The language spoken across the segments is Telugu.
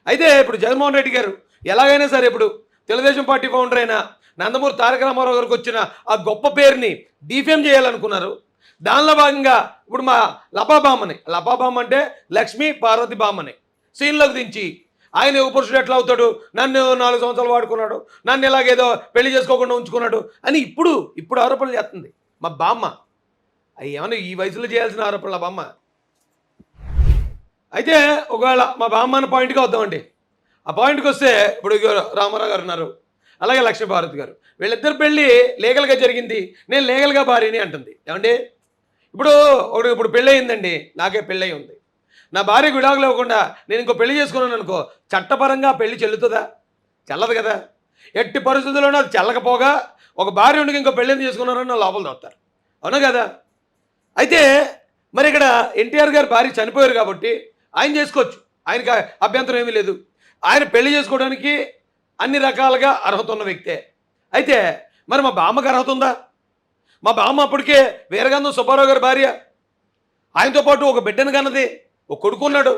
అయితే ఇప్పుడు జగన్మోహన్ రెడ్డి గారు ఎలాగైనా సరే ఇప్పుడు తెలుగుదేశం పార్టీ ఫౌండర్ అయిన నందమూరి తారక రామారావు గారికి వచ్చిన ఆ గొప్ప పేరుని డిఫేమ్ చేయాలనుకున్నారు. దానిలో భాగంగా ఇప్పుడు మా లపాబామ్ అంటే లక్ష్మీ పార్వతి బామ్మని సీన్లోకి దించి ఆయన యుగపురుషుడు ఎట్లా అవుతాడు, నన్ను 4 సంవత్సరాలు వాడుకున్నాడు, నన్ను ఇలాగేదో పెళ్లి చేసుకోకుండా ఉంచుకున్నాడు అని ఇప్పుడు ఆరోపణలు చేస్తుంది మా బామ్మ. అవి ఏమన్నా ఈ వయసులో చేయాల్సిన ఆరోపణలు ఆ బామ్మ. అయితే ఒకవేళ మా బామ్మ అన్న పాయింట్కి వద్దామండి. ఆ పాయింట్కి వస్తే ఇప్పుడు రామారావు గారు ఉన్నారు, అలాగే లక్ష్మీపార్వతి గారు, వీళ్ళిద్దరు పెళ్ళి లీగల్గా జరిగింది, నేను లీగల్గా భార్యని అంటుంది. ఏమండి ఇప్పుడు పెళ్ళి అయిందండి, నాకే పెళ్ళి అయి ఉంది, నా భార్యకు విడాకులు ఇవ్వకుండా నేను ఇంకో పెళ్లి చేసుకున్నాను అనుకో, చట్టపరంగా పెళ్లి చెల్లుతుందా? చెల్లదు కదా. ఎట్టి పరిస్థితుల్లోనూ అది చెల్లకపోగా ఒక భార్య ఉండి ఇంకో పెళ్ళిని చేసుకున్నారని నా లోపల దొరుకుతారు, అవునా కదా. అయితే మరి ఇక్కడ ఎన్టీఆర్ గారు భార్య చనిపోయారు కాబట్టి ఆయన చేసుకోవచ్చు, ఆయనకి అభ్యంతరం ఏమీ లేదు. ఆయన పెళ్లి చేసుకోవడానికి అన్ని రకాలుగా అర్హత ఉన్న వ్యక్తే. అయితే మరి మా బామ్మకి అర్హత ఉందా? మా బామ్మ అప్పటికే వీరగంధం సుబ్బారావు గారి భార్య, ఆయనతో పాటు ఒక బిడ్డను కన్నది, ఒక కొడుకున్నాడు.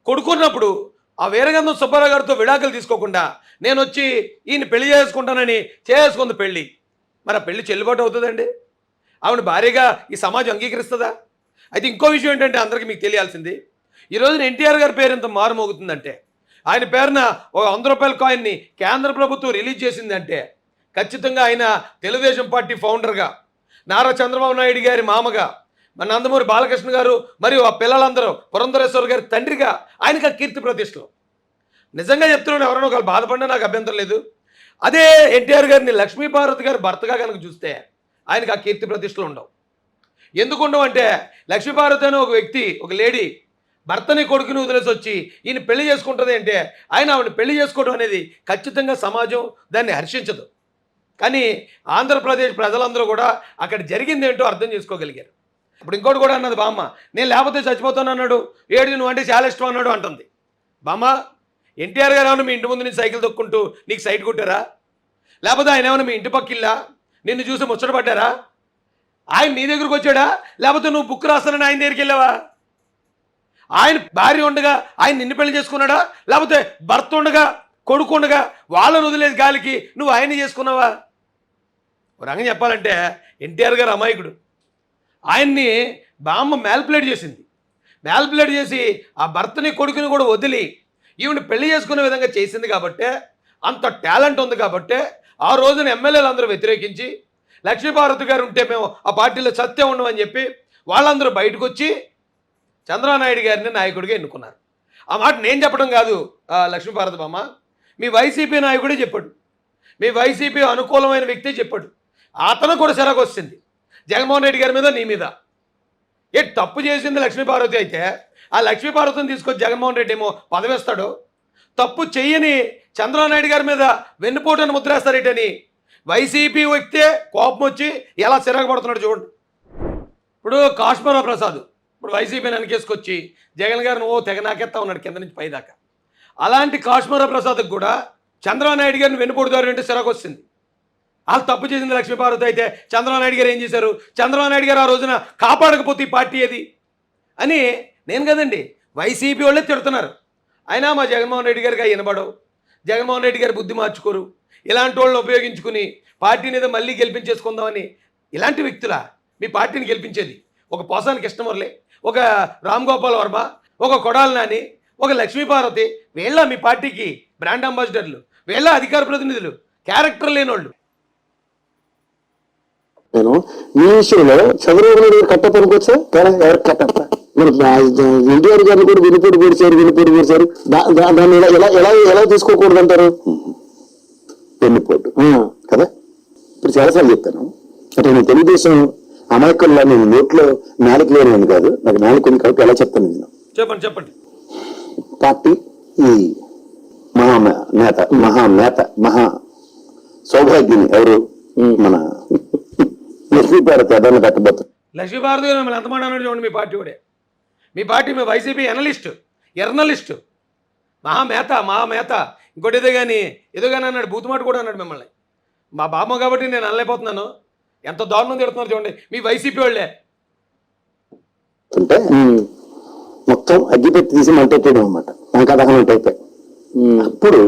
కొడుకున్నప్పుడు ఆ వీరగంధం సుబ్బారావు గారితో విడాకులు తీసుకోకుండా నేను వచ్చి ఈయన పెళ్లి చేసుకుంటానని చేసుకుంది పెళ్ళి. మరి ఆ పెళ్లి చెల్లుబాటు అవుతుందండి? ఆవిడ భార్యగా ఈ సమాజం అంగీకరిస్తుందా? అయితే ఇంకో విషయం ఏంటంటే అందరికీ మీకు తెలియాల్సింది, ఈరోజున ఎన్టీఆర్ గారి పేరు ఎంత మారుమోగుతుందంటే, ఆయన పేరున ఒక 100 రూపాయల కాయిన్ని కేంద్ర ప్రభుత్వం రిలీజ్ చేసిందంటే ఖచ్చితంగా ఆయన తెలుగుదేశం పార్టీ ఫౌండర్గా, నారా చంద్రబాబు నాయుడు గారి మామగా, మన నందమూరి బాలకృష్ణ గారు మరియు ఆ పిల్లలందరూ పురంధరేశ్వర గారి తండ్రిగా ఆయనకు ఆ కీర్తి ప్రతిష్టలు. నిజంగా చెప్తున్నాను, ఎవరైనా ఒకళ్ళు బాధపడినా నాకు అభ్యంతరం లేదు. అదే ఎన్టీఆర్ గారిని లక్ష్మీపార్వతి గారి భర్తగా కనుక చూస్తే ఆయనకు ఆ కీర్తి ప్రతిష్టలు ఉండవు. ఎందుకు ఉండవు అంటే, లక్ష్మీపార్వతి అనే ఒక వ్యక్తి, ఒక లేడీ భర్తని కొడుకుని వదిలేసి వచ్చి ఈయన పెళ్లి చేసుకుంటుంది అంటే ఆవిడని పెళ్లి చేసుకోవడం అనేది ఖచ్చితంగా సమాజం దాన్ని హర్షించదు. కానీ ఆంధ్రప్రదేశ్ ప్రజలందరూ కూడా అక్కడ జరిగింది ఏంటో అర్థం చేసుకోగలిగారు. ఇప్పుడు ఇంకోటి కూడా అన్నది బామ్మ, నేను లేకపోతే చచ్చిపోతాను అన్నాడు, ఏడు నువ్వు అంటే చాలా ఇష్టం అన్నాడు అంటుంది. బామ్మ, ఎన్టీఆర్ గారు ఏమన్నా మీ ఇంటి ముందు నుంచి సైకిల్ తొక్కుంటూ నీకు సైట్ కొట్టారా? లేకపోతే ఆయన ఏమైనా మీ ఇంటి పక్కిల్లా నిన్ను చూసి ముచ్చటపడ్డారా? ఆయన నీ దగ్గరకు వచ్చాడా? లేకపోతే నువ్వు బుక్ రాస్తానని ఆయన దగ్గరికి వెళ్ళావా? ఆయన భార్య ఉండగా ఆయన నిన్ను పెళ్లి చేసుకున్నాడా? లేకపోతే భర్త ఉండగా కొడుకు ఉండగా వాళ్ళను వదిలేసి గాలికి నువ్వు ఆయన్ని చేసుకున్నావా? ఒక రంగం చెప్పాలంటే ఎన్టీఆర్ గారు అమాయకుడు. ఆయన్ని బామ్మ మ్యాల్ప్లేట్ చేసింది. మ్యాల్ప్లేట్ చేసి ఆ భర్తని కొడుకుని కూడా వదిలి ఈవిని పెళ్లి చేసుకునే విధంగా చేసింది కాబట్టే, అంత టాలెంట్ ఉంది కాబట్టే ఆ రోజున ఎమ్మెల్యేలు అందరూ వ్యతిరేకించి లక్ష్మీపార్వతి గారు ఉంటే మేము ఆ పార్టీలో సత్యం ఉండమని చెప్పి వాళ్ళందరూ బయటకు వచ్చి చంద్రబాబు నాయుడు గారిని నాయకుడిగా ఎన్నుకున్నారు. ఆ మాట నేను చెప్పడం కాదు లక్ష్మీపార్వతి బామ్మ, మీ వైసీపీ నాయకుడే చెప్పాడు, మీ వైసీపీ అనుకూలమైన వ్యక్తే చెప్పాడు. అతను కూడా సిరాకు వచ్చింది జగన్మోహన్ రెడ్డి గారి మీద, నీ మీద. తప్పు చేసింది లక్ష్మీపార్వతి అయితే ఆ లక్ష్మీపార్వతిని తీసుకొచ్చి జగన్మోహన్ రెడ్డి ఏమో పదవిస్తాడు, తప్పు చెయ్యని చంద్రబాబు నాయుడు గారి మీద వెన్నుపోటుని ముద్రేస్తారేటని వైసీపీ వ్యక్తే కోపం వచ్చి ఎలా సిరాకపడుతున్నాడు చూడండి. ఇప్పుడు కాశ్మీర ప్రసాద్ ఇప్పుడు వైసీపీని వెనకేసుకొచ్చి జగన్ గారిని తెగ నాకెత్తా ఉన్నాడు కింద నుంచి పైదాకా. అలాంటి కాశ్మీర ప్రసాద్కి కూడా చంద్రబాబు నాయుడు గారిని వెన్నుపోటుదారు అంటే సిరాకు వచ్చింది. వాళ్ళు తప్పు చేసింది లక్ష్మీపార్వతి అయితే చంద్రబాబు నాయుడు గారు ఏం చేశారు? చంద్రబాబు నాయుడు గారు ఆ రోజున కాపాడకపోతే ఈ పార్టీ ఏది అని నేను కదండి, వైసీపీ వాళ్ళే తిడుతున్నారు. అయినా మా జగన్మోహన్ రెడ్డి గారికి వినబడవు, జగన్మోహన్ రెడ్డి గారి బుద్ధి మార్చుకోరు. ఇలాంటి వాళ్ళని ఉపయోగించుకుని పార్టీని ఏదో మళ్ళీ గెలిపించేసుకుందామని ఇలాంటి వ్యక్తులా మీ పార్టీని గెలిపించేది? ఒక పోసాని కృష్ణమురళి, ఒక రామ్ గోపాల్ వర్మ, ఒక కొడాలి నాని, ఒక లక్ష్మీపార్వతి, వీళ్ళ మీ పార్టీకి బ్రాండ్ అంబాసిడర్లు, వీళ్ళ అధికార ప్రతినిధులు, క్యారెక్టర్ లేని వాళ్ళు. నేను ఈ విషయంలో చంద్రబాబు నాయుడు గారు కట్టప్ప అనుకోవచ్చా? ఎవరు కట్టప్ప? మరి ఎన్టీఆర్ గారిని కూడా వినిపోటు పొడిచారు. దాన్ని ఎలా తీసుకోకూడదు అంటారు? వెన్నుపోటు కదా. ఇప్పుడు చాలాసార్లు చెప్తాను అంటే నేను తెలుగుదేశం అమాయకుల్లో నేను నోట్లో నాలుగు లేని కాదు, నాకు నాలుగు కాబట్టి ఎలా చెప్తాను నేను. చెప్పండి. పార్టీ ఈ మహానేత మహా సౌభాగ్యుని ఎవరు? మన లక్ష్మీపార్వతి అదన్న కట్టబోతారు. లక్ష్మీపార్వతి గారు మిమ్మల్ని ఎంతమంది అన్నాడు చూడండి. మీ పార్టీ కూడా, మీ పార్టీ మీ వైసీపీ ఎర్నలిస్టు మహామేత ఇంకోటి ఏదో కానీ అన్నాడు, బూతుమాట కూడా అన్నాడు మిమ్మల్ని. మా బామ్మ కాబట్టి నేను అనలేకపోతున్నాను. ఎంత దారుణం తిడుతున్నారు చూడండి మీ వైసీపీ వాళ్ళే. అంటే మొత్తం అగ్గిపెట్టి తీసి మంటెట్టడం అనమాట, లంకా దహనం అయిపోయి. అప్పుడు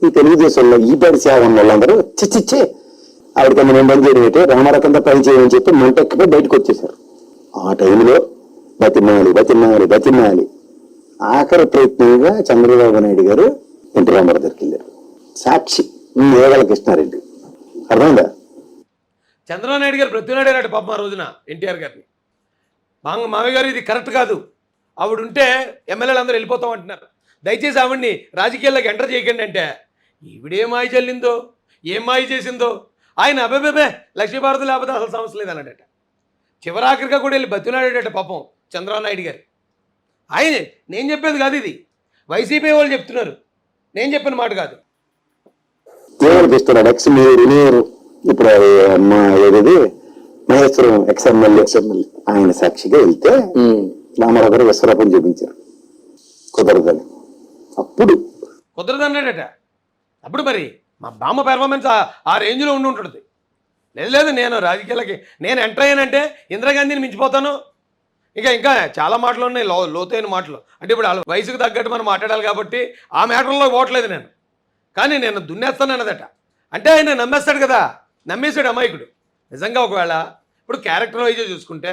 ఈ తెలుగుదేశంలో ఈ పడి సేవ ఉన్న వాళ్ళందరూ చిచ్చిచ్చే ఆవిడకి మనం పని చేయడం అయితే రామారావు కింద పని చేయమని చెప్పి మంటెక్కిపోయి బయటకు వచ్చేసారు. ఆ టైంలో బతిమాలి ఆఖరి ప్రయత్నంగా చంద్రబాబు నాయుడు గారు ఎన్టీ రామారావు దగ్గరికి వెళ్ళారు. సాక్షి ఏగల కృష్ణారెడ్డి. అర్థమైందా? చంద్రబాబు నాయుడు గారు బ్రతినాడారు పాపం ఆ రోజున ఎన్టీఆర్ గారిని. మామయ్య గారు ఇది కరెక్ట్ కాదు, ఆవిడ ఉంటే ఎమ్మెల్యేలు అందరూ వెళ్ళిపోతాం అంటున్నారు, దయచేసి ఆవిడ్ని రాజకీయాల్లోకి ఎంటర్ చేయకండి అంటే ఈవిడేం మాయ చల్లిందో ఏం మాయ చేసిందో ఆయన అబ్బే లక్ష్మీభారతి లేకపోతే అసలు సమస్య లేదన్నాడట. చివరాఖరిగా కూడా వెళ్ళి బతినాడాడట పాపం చంద్రబాబు నాయుడు గారు. ఆయన నేను చెప్పేది కాదు, ఇది వైసీపీ వాళ్ళు చెప్తున్నారు, నేను చెప్పిన మాట కాదు. ఏమనిపిస్తున్నాడు ఎక్స్ మీరు ఇప్పుడు మా ఏది మహేశ్వరం ఎక్స్ఎమ్మెల్యే ఆయన సాక్షిగా వెళ్తే రామారావు గారు విశ్వరూపం చూపించారు. కుదరదని అప్పుడు కుదరదన్నాడట. అప్పుడు మరి మా బామ్మ పెర్ఫార్మెన్స్ ఆ రేంజ్లో ఉండి ఉంటుంది. లేదు నేను రాజకీయాలకి నేను ఎంటర్ అయ్యానంటే ఇందిరాగాంధీని మించిపోతాను. ఇంకా చాలా మాటలు ఉన్నాయి, లోతైన మాటలు. అంటే ఇప్పుడు వాళ్ళ వయసుకు తగ్గట్టు మనం మాట్లాడాలి కాబట్టి ఆ మ్యాటర్లో పోవట్లేదు నేను. కానీ నేను దున్నేస్తాను అన్నదట. అంటే ఆయన నమ్మేస్తాడు కదా, నమ్మేశాడు అమాయకుడు. నిజంగా ఒకవేళ ఇప్పుడు క్యారెక్టర్ వైజ్ చూసుకుంటే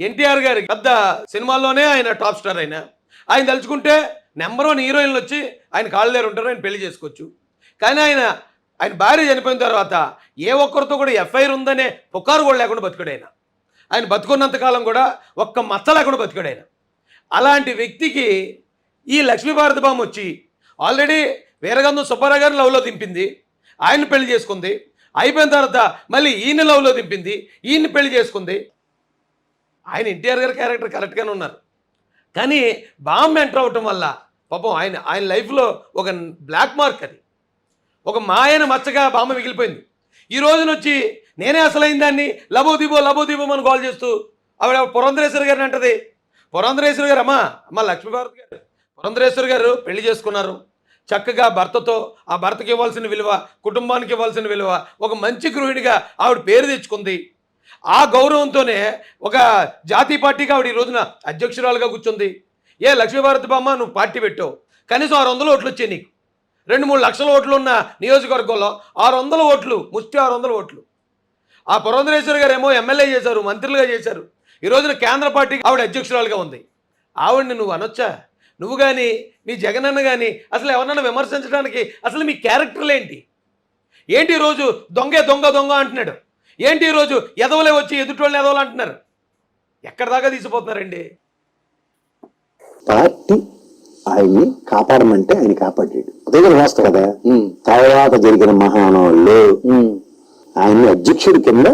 ఎన్టీఆర్ గారి పెద్ద సినిమాల్లోనే ఆయన టాప్ స్టార్. ఆయన తలుచుకుంటే నెంబర్ 1 హీరోయిన్లు వచ్చి ఆయన కాళ్ళ దగ్గర ఉంటారు, ఆయన పెళ్లి చేసుకోవచ్చు. కానీ ఆయన భార్య చనిపోయిన తర్వాత ఏ ఒక్కరితో కూడా ఎఫ్ఐఆర్ ఉందనే పుకారు కూడా లేకుండా బతికాడు ఆయన బతుకున్నంతకాలం కూడా ఒక్క మచ్చ లేకుండా బతికాడు ఆయన. అలాంటి వ్యక్తికి ఈ లక్ష్మీభారతి బామ్మ వచ్చి ఆల్రెడీ వీరగంధం సుబ్బారావు గారిని లవ్లో దింపింది, ఆయన్ని పెళ్లి చేసుకుంది. అయిపోయిన తర్వాత మళ్ళీ ఈయన లవ్లో దింపింది, ఈయన్ని పెళ్లి చేసుకుంది. ఆయన ఎన్టీఆర్ గారి క్యారెక్టర్ కరెక్ట్గానే ఉన్నారు. కానీ బాంబు ఎంటర్ అవటం వల్ల పాపం ఆయన లైఫ్లో ఒక బ్లాక్ మార్క్, అది ఒక మాయన మచ్చగా బాంబు మిగిలిపోయింది. ఈ రోజున వచ్చి నేనే అసలైన దాన్ని లబోదీబో అని కాల్ చేస్తూ ఆవిడ పురంధరేశ్వరి గారిని అంటది. పురంధరేశ్వరి గారు అమ్మ లక్ష్మీభారతి గారు, పురంధరేశ్వరి గారు పెళ్లి చేసుకున్నారు చక్కగా భర్తతో. ఆ భర్తకి ఇవ్వాల్సిన విలువ, కుటుంబానికి ఇవ్వాల్సిన విలువ, ఒక మంచి గృహిణిగా ఆవిడ పేరు తెచ్చుకుంది. ఆ గౌరవంతోనే ఒక జాతీయ పార్టీకి ఆవిడ ఈ రోజున అధ్యక్షురాలుగా కూర్చుంది. లక్ష్మీభారతి బామ్మ నువ్వు పార్టీ పెట్టావు, కనీసం 600 ఓట్లు వచ్చాయి నీకు. 2-3 లక్షల ఓట్లు ఉన్న నియోజకవర్గంలో 600 ఓట్లు, ముష్టి 600 ఓట్లు. ఆ పురంధరేశ్వరి గారు ఏమో ఎమ్మెల్యే చేశారు, మంత్రులుగా చేశారు. ఈ రోజున కేంద్ర పార్టీకి ఆవిడ అధ్యక్షురాలుగా ఉంది. ఆవిడని నువ్వు అనొచ్చా? నువ్వు కానీ మీ జగనన్న కానీ అసలు ఎవరన్నా విమర్శించడానికి అసలు మీ క్యారెక్టర్లు ఏంటి? ఈరోజు దొంగ అంటున్నాడు. ఏంటి ఈరోజు ఎదవలే వచ్చి ఎదుటోళ్ళని ఎదవలు అంటున్నారు. ఎక్కడి దాకా తీసిపోతున్నారండి? పార్టీ ఆయన్ని కాపాడమంటే ఆయన కాపాడాడు. అదే రాస్తారు కదా. తర్వాత జరిగిన మహానాళ్ళు ఆయన్ని అధ్యక్షుడి కింద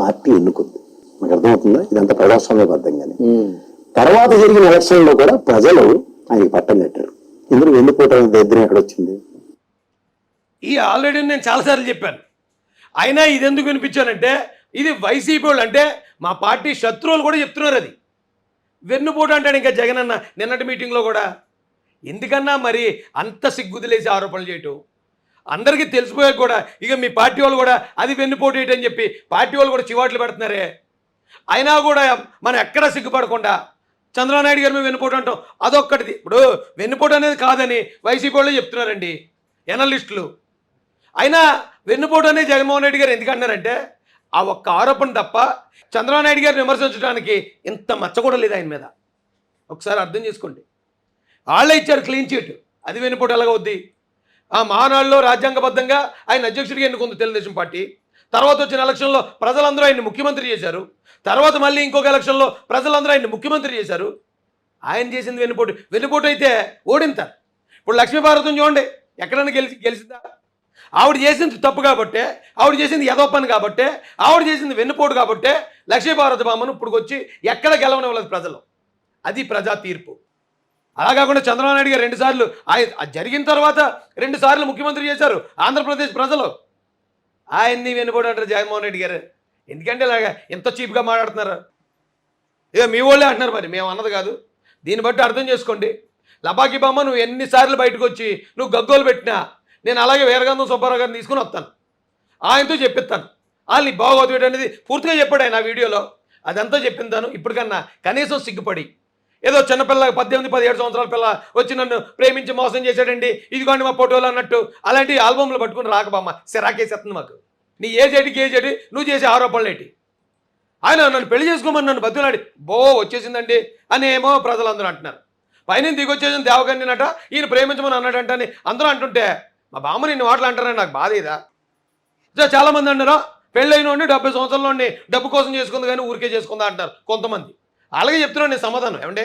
పార్టీ ఎన్నుకుంది. మీకు అర్థమవుతుందా? ఇదంతా ప్రజాస్వామ్యబద్ధంగానే. తర్వాత జరిగిన ఎలక్షన్లో కూడా ప్రజలు ఆయనకి పట్టం కట్టారు. ఇందులో వెన్నుపోవటం దరిద్రం ఎక్కడ వచ్చింది? ఆల్రెడీ నేను చాలాసార్లు చెప్పాను. అయినా ఇది ఎందుకు వినిపించానంటే ఇది వైసీపీ వాళ్ళు, అంటే మా పార్టీ శత్రువులు కూడా చెప్తున్నారు. అది వెన్నుపోటు అంటాడు ఇంకా జగనన్న నిన్నటి మీటింగ్లో కూడా. ఎందుకన్నా మరి అంత సిగ్గుదిలేసి ఆరోపణలు చేయటం అందరికీ తెలిసిపోయాక కూడా ఇక మీ పార్టీ వాళ్ళు కూడా అది వెన్నుపోటు ఏంటని చెప్పి పార్టీ వాళ్ళు కూడా చివాట్లు పెడుతున్నారే. అయినా కూడా మనం ఎక్కడా సిగ్గుపడకుండా చంద్రబాబు నాయుడు గారు మేము వెన్నుపోటు అంటాం, అదొక్కటిది. ఇప్పుడు వెన్నుపోటు అనేది కాదని వైసీపీ వాళ్ళు చెప్తున్నారండి ఎనలిస్టులు. అయినా వెన్నుపోటు అనేది జగన్మోహన్ రెడ్డి గారు ఎందుకు అంటున్నారంటే ఆ ఒక్క ఆరోపణ తప్ప చంద్రబాబు నాయుడు గారిని విమర్శించడానికి ఇంత మచ్చ కూడా లేదు ఆయన మీద. ఒకసారి అర్థం చేసుకోండి. వాళ్ళే ఇచ్చారు క్లీన్ చీట్, అది వెన్నుపోటు ఎలాగ వద్ది? ఆ మహానాడులో రాజ్యాంగబద్ధంగా ఆయన అధ్యక్షుడిగా ఎన్నుకుంది తెలుగుదేశం పార్టీ. తర్వాత వచ్చిన ఎలక్షన్లో ప్రజలందరూ ఆయన్ని ముఖ్యమంత్రి చేశారు. తర్వాత మళ్ళీ ఇంకొక ఎలక్షన్లో ప్రజలందరూ ఆయన్ని ముఖ్యమంత్రి చేశారు. ఆయన చేసింది వెన్నుపోటు అయితే ఓడింతారు. ఇప్పుడు లక్ష్మీభారతం చూడండి, ఎక్కడైనా గెలిచిందా? ఆవిడ చేసింది తప్పు కాబట్టే, ఆవిడ చేసింది ఏదో పని కాబట్టే, ఆవిడ చేసింది వెన్నుపోటు కాబట్టే లక్ష్మీభారతి బామ్మను ఇప్పుడు వచ్చి ఎక్కడ గెలవనివ్వలేదు ప్రజలు. అది ప్రజా తీర్పు. అలా కాకుండా చంద్రబాబు నాయుడు గారు 2 సార్లు జరిగిన తర్వాత 2 సార్లు ముఖ్యమంత్రి చేశారు ఆంధ్రప్రదేశ్ ప్రజలు. ఆయన్ని వెన్నుపోటు అంటారు జగన్మోహన్ రెడ్డి గారు. ఎందుకంటే ఇలాగా ఎంత చీప్గా మాట్లాడుతున్నారు? ఇక మీ వాళ్ళే అంటున్నారు, మరి మేము అన్నది కాదు. దీన్ని బట్టి అర్థం చేసుకోండి. లబాకి బామ్మ నువ్వు ఎన్నిసార్లు బయటకు వచ్చి నువ్వు గగ్గోలు పెట్టినా నేను అలాగే వీరగంధం సుబ్బారావు గారిని తీసుకుని వస్తాను, ఆయనతో చెప్పిస్తాను. వాళ్ళని బాగోదు అనేది పూర్తిగా చెప్పాడు ఆయన ఆ వీడియోలో. అదంతా చెప్పిందాను. ఇప్పటికన్నా కనీసం సిగ్గుపడి ఏదో చిన్నపిల్ల 18-17 సంవత్సరాల పిల్ల వచ్చి నన్ను ప్రేమించి మోసం చేశాడండి, ఇదిగోండి మా ఫోటోలు అన్నట్టు అలాంటి ఆల్బమ్లు పట్టుకుని రాక బామ్మ, సిరాకేసేస్తుంది మాకు. నీ ఏజ్ ఏటి నువ్వు చేసే ఆరోపణలు ఏంటి? ఆయన నన్ను పెళ్లి చేసుకోమని నన్ను బతులాడి వచ్చేసిందండి అని ఏమో ప్రజలందరూ అంటున్నారు. పైన దిగొచ్చేసింది దేవకన్యనట, ఈయన ప్రేమించమని అన్నాడంట అని అందరూ అంటుంటే మా బామ్మ నిన్ను మాటలు అంటారని నాకు బాధ ఇదా? చాలామంది అన్నారా పెళ్ళైన వాడిని 70 సంవత్సరాల్లోని డబ్బు కోసం చేసుకుంది కానీ ఊరికే చేసుకుందా అంటారు కొంతమంది. అలాగే చెప్తున్నాను నేను సమాధానం. ఏమంటే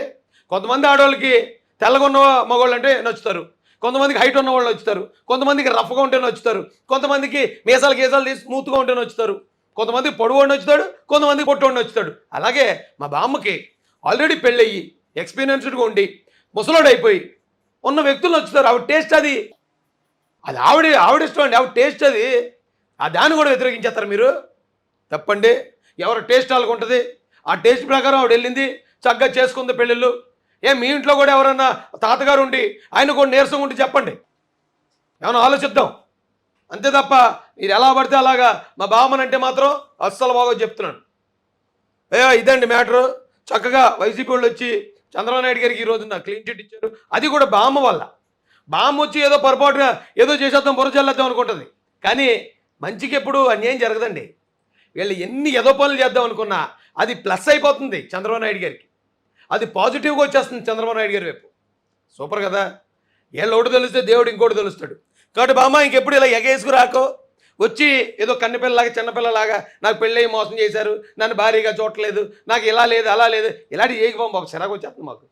కొంతమంది ఆడవాళ్ళకి తెల్లగా ఉన్న మగవాళ్ళు అంటే నచ్చుతారు, కొంతమందికి హైట్ ఉన్న వాళ్ళు నచ్చుతారు, కొంతమందికి రఫ్గా ఉంటే నచ్చుతారు, కొంతమందికి మీసాలు తీసి స్మూత్గా ఉంటే నచ్చుతారు, కొంతమందికి పొడవు నచ్చుతాడు, కొంతమందికి పొట్టు నచ్చుతాడు. అలాగే మా బామ్మకి ఆల్రెడీ పెళ్ళయ్యి ఎక్స్పీరియన్స్డ్గా ఉండి ముసలోడు అయిపోయి ఉన్న వ్యక్తులు నచ్చుతారు. ఆవిడ టేస్ట్ అది ఆవిడ ఇష్టం అండి, ఆవిడ టేస్ట్ అది. ఆ దాన్ని కూడా వ్యతిరేకించేస్తారు మీరు. తప్పండి. ఎవరు టేస్ట్ వాళ్ళకు ఉంటుంది. ఆ టేస్ట్ ప్రకారం ఆవిడ వెళ్ళింది, చక్కగా చేసుకుంది పెళ్ళిళ్ళు. మీ ఇంట్లో కూడా ఎవరన్నా తాతగారు ఉండి ఆయన కూడా నీరసంగా ఉండి చెప్పండి, ఏమైనా ఆలోచిద్దాం. అంతే తప్ప మీరు ఎలా పడితే అలాగా మా బామ్మనంటే మాత్రం అస్సలు బాగోదు చెప్తున్నాను. ఇదండి మ్యాటరు. చక్కగా వైసీపీ వాళ్ళు వచ్చి చంద్రబాబు నాయుడు గారికి ఈరోజు నాకు క్లీన్ చిట్ ఇచ్చారు. అది కూడా బామ్మ వల్ల. బామ్మ వచ్చి ఏదో పొరపాటుగా ఏదో చేసేద్దాం, బుర్ర చల్లేద్దాం అనుకుంటుంది. కానీ మంచికి ఎప్పుడు అన్యాయం జరగదండి. వీళ్ళు ఎన్ని ఏదో పనులు చేద్దాం అనుకున్నా అది ప్లస్ అయిపోతుంది చంద్రబాబు నాయుడు గారికి. అది పాజిటివ్గా వచ్చేస్తుంది చంద్రబాబు నాయుడు గారి వైపు. సూపర్ కదా. వీళ్ళు ఒకటి తెలిస్తే దేవుడు ఇంకోటి తెలుస్తాడు. కాబట్టి బామ్మ ఇంకెప్పుడు ఇలా ఎగేసుకురాకో, వచ్చి ఏదో కన్నెపిల్లలాగా చిన్నపిల్లలాగా నాకు పెళ్ళి మోసం చేశారు, నన్ను భారీగా చూడలేదు, నాకు ఇలా లేదు అలా లేదు, ఇలాంటి చేయకపోం బాబు, చిరాకు వచ్చేస్తుంది మాకు.